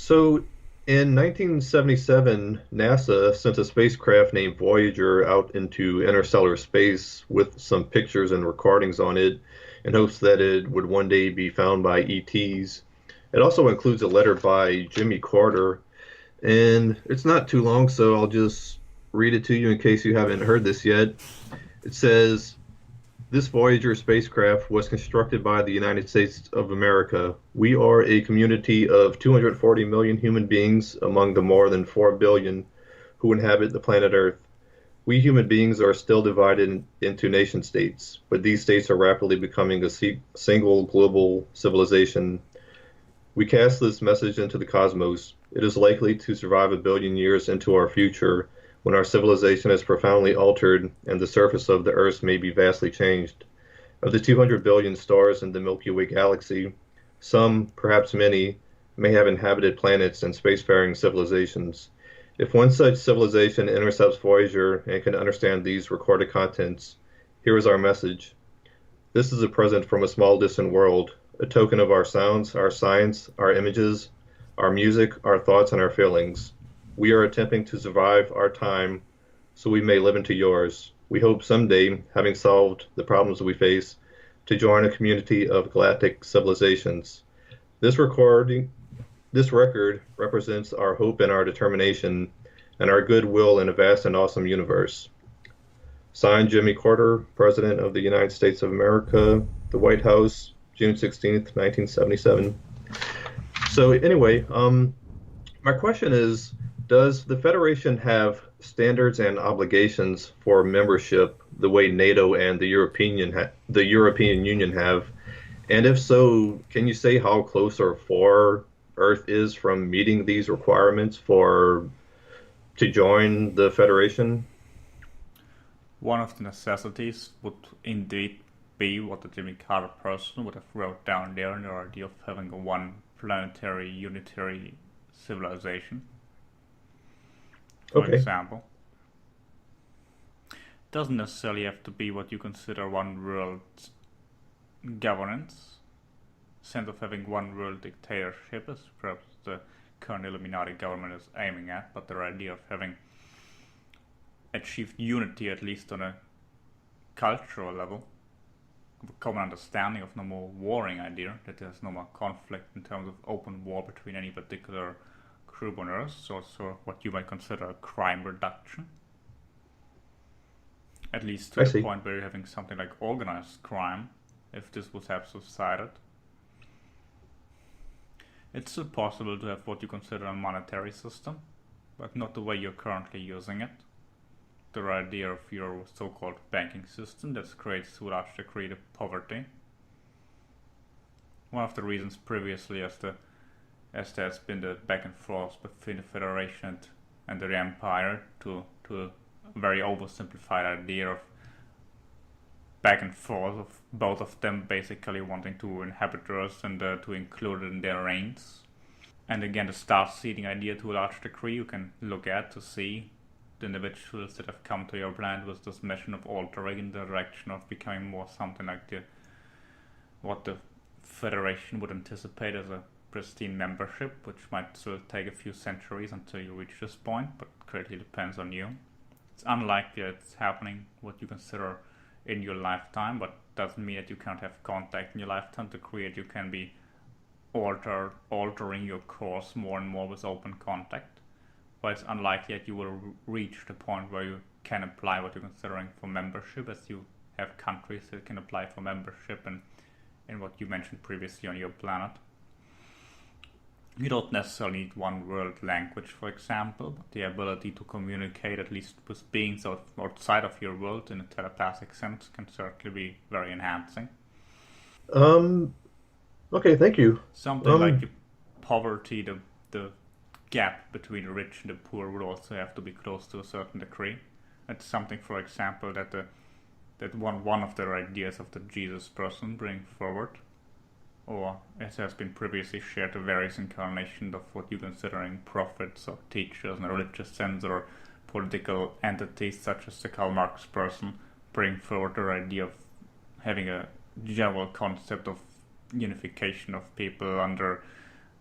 So in 1977, NASA sent a spacecraft named Voyager out into interstellar space with some pictures and recordings on it in hopes that it would one day be found by ETs. It also includes a letter by Jimmy Carter, and it's not too long, so I'll just read it to you in case you haven't heard this yet. It says, this Voyager spacecraft was constructed by the United States of America. We are a community of 240 million human beings among the more than 4 billion who inhabit the planet Earth. We human beings are still divided into nation states, but these states are rapidly becoming a single global civilization. We cast this message into the cosmos. It is likely to survive a billion years into our future when our civilization is profoundly altered and the surface of the Earth may be vastly changed. Of the 200 billion stars in the Milky Way galaxy, some, perhaps many, may have inhabited planets and spacefaring civilizations. If one such civilization intercepts Voyager and can understand these recorded contents, here is our message. This is a present from a small distant world, a token of our sounds, our science, our images, our music, our thoughts, and our feelings. We are attempting to survive our time so we may live into yours. We hope someday, having solved the problems we face, to join a community of galactic civilizations. This recording, this record represents our hope and our determination and our goodwill in a vast and awesome universe. Signed, Jimmy Carter, President of the United States of America, the White House, June 16th, 1977. So anyway, my question is, does the Federation have standards and obligations for membership the way NATO and the European Union have? And if so, can you say how close or far Earth is from meeting these requirements for to join the Federation? One of the necessities would indeed be what the Jimmy Carter person would have wrote down there, the idea of having a one planetary unitary civilization. For Okay. example, it doesn't necessarily have to be what you consider one world governance. Sense of having one world dictatorship is perhaps the current Illuminati government is aiming at, but the idea of having achieved unity, at least on a cultural level, a common understanding of no more warring idea, that there's no more conflict in terms of open war between any particular group on Earth, so what you might consider a crime reduction. At least to I the see. point where you're having something like organized crime, if this would have subsided. It's still possible to have what you consider a monetary system, but not the way you're currently using it. The idea of your so-called banking system that creates to a large degree the poverty. One of the reasons previously as there has been the back and forth between the Federation and the Empire to a very oversimplified idea of back and forth of both of them basically wanting to inhabit Earth and to include it in their reigns. And again, the star seeding idea to a large degree you can look at to see the individuals that have come to your planet with this mission of altering in the direction of becoming more something like what the Federation would anticipate as a pristine membership, which might still take a few centuries until you reach this point, but greatly depends on you. It's unlikely that it's happening what you consider in your lifetime, but doesn't mean that you can't have contact in your lifetime. To create, you can be altering your course more and more with open contact. But it's unlikely that you will reach the point where you can apply what you're considering for membership, as you have countries that can apply for membership and in what you mentioned previously on your planet. You don't necessarily need one world language, for example, but the ability to communicate, at least with beings outside of your world in a telepathic sense, can certainly be very enhancing. Um, okay, thank you. Something like Um, the poverty, the gap between the rich and the poor would also have to be close to a certain degree. It's something, for example, that one of the ideas of the Jesus person bring forward, or as has been previously shared, the various incarnations of what you considering prophets or teachers in a religious sense, or political entities such as the Karl Marx person bring forward the idea of having a general concept of unification of people under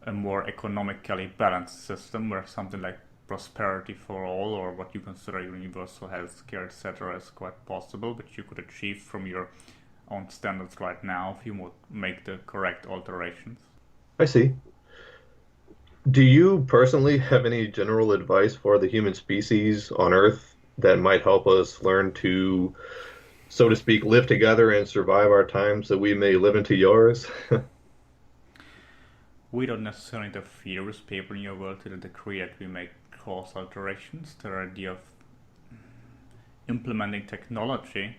a more economically balanced system where something like prosperity for all, or what you consider universal healthcare, etc., is quite possible, which you could achieve from your own standards right now if you would make the correct alterations. I see. Do you personally have any general advice for the human species on Earth that might help us learn to, so to speak, live together and survive our time so we may live into yours? We don't necessarily interfere with people in your world to the degree that we make course alterations. The idea of implementing technology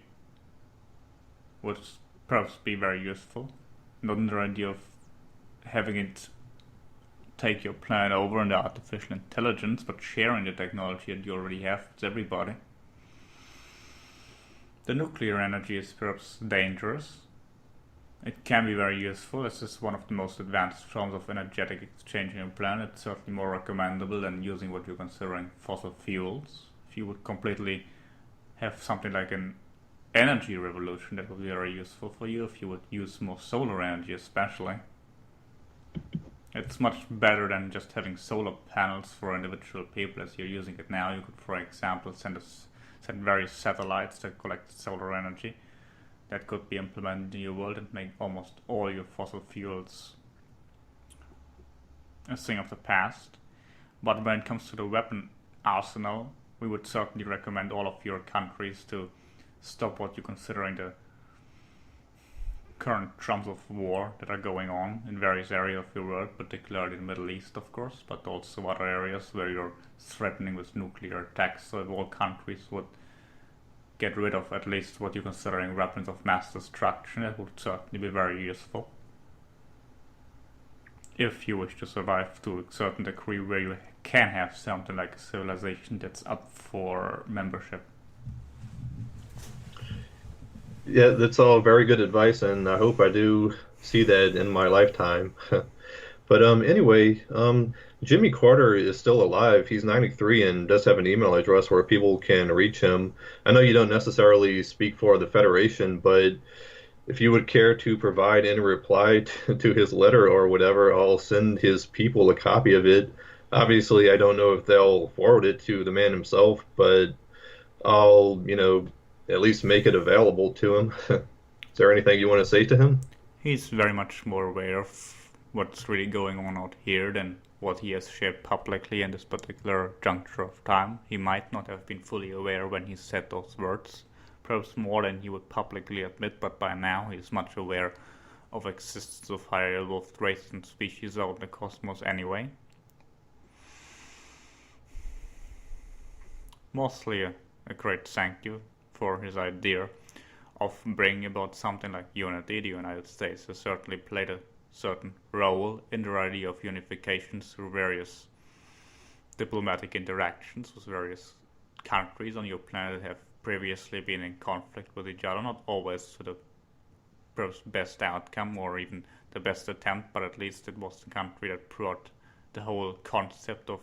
would perhaps be very useful. Not the idea of having it take your planet over under artificial intelligence, but sharing the technology that you already have with everybody. The nuclear energy is perhaps dangerous. It can be very useful. This is one of the most advanced forms of energetic exchange on the planet. It's certainly more recommendable than using what you're considering fossil fuels. If you would completely have something like an energy revolution, that would be very useful for you. If you would use more solar energy especially, it's much better than just having solar panels for individual people as you're using it now. You could, for example, send various satellites that collect solar energy that could be implemented in your world and make almost all your fossil fuels a thing of the past. But when it comes to the weapon arsenal, we would certainly recommend all of your countries to stop what you're considering the current trumps of war that are going on in various areas of your world, particularly the Middle East, of course, but also other areas where you're threatening with nuclear attacks. So if all countries would get rid of at least what you're considering weapons of mass destruction, it would certainly be very useful. If you wish to survive to a certain degree where you can have something like a civilization that's up for membership. Yeah, that's all very good advice, and I hope I do see that in my lifetime. But anyway, Jimmy Carter is still alive. He's 93 and does have an email address where people can reach him. I know you don't necessarily speak for the Federation, but if you would care to provide any reply to his letter or whatever, I'll send his people a copy of it. Obviously, I don't know if they'll forward it to the man himself, but I'll, at least make it available to him. Is there anything you want to say to him? He's very much more aware of what's really going on out here than what he has shared publicly in this particular juncture of time. He might not have been fully aware when he said those words, perhaps more than he would publicly admit, but by now he is much aware of existence of higher evolved races and species out in the cosmos anyway. Mostly a great thank you for his idea of bringing about something like unity. The United States has certainly played a certain role in the idea of unification through various diplomatic interactions with various countries on your planet that have previously been in conflict with each other, not always to the best outcome or even the best attempt, but at least it was the country that brought the whole concept of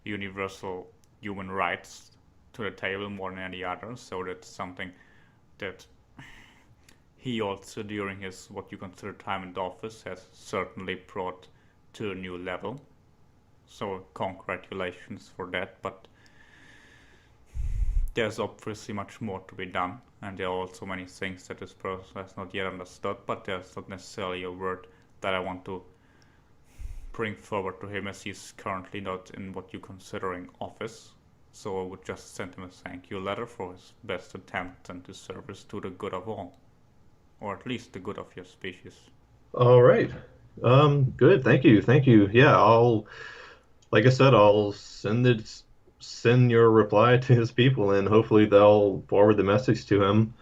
universal human rights to the table more than any other. So that's something that he also, during his what you consider time in office, has certainly brought to a new level. So congratulations for that, but there's obviously much more to be done, and there are also many things that this person has not yet understood, but there's not necessarily a word that I want to bring forward to him, as he's currently not in what you consider in office. So I would just send him a thank you letter for his best attempt and his service to the good of all, or at least the good of your species. All right. Good. Thank you. Thank you. Yeah, like I said, I'll send your reply to his people, and hopefully they'll forward the message to him.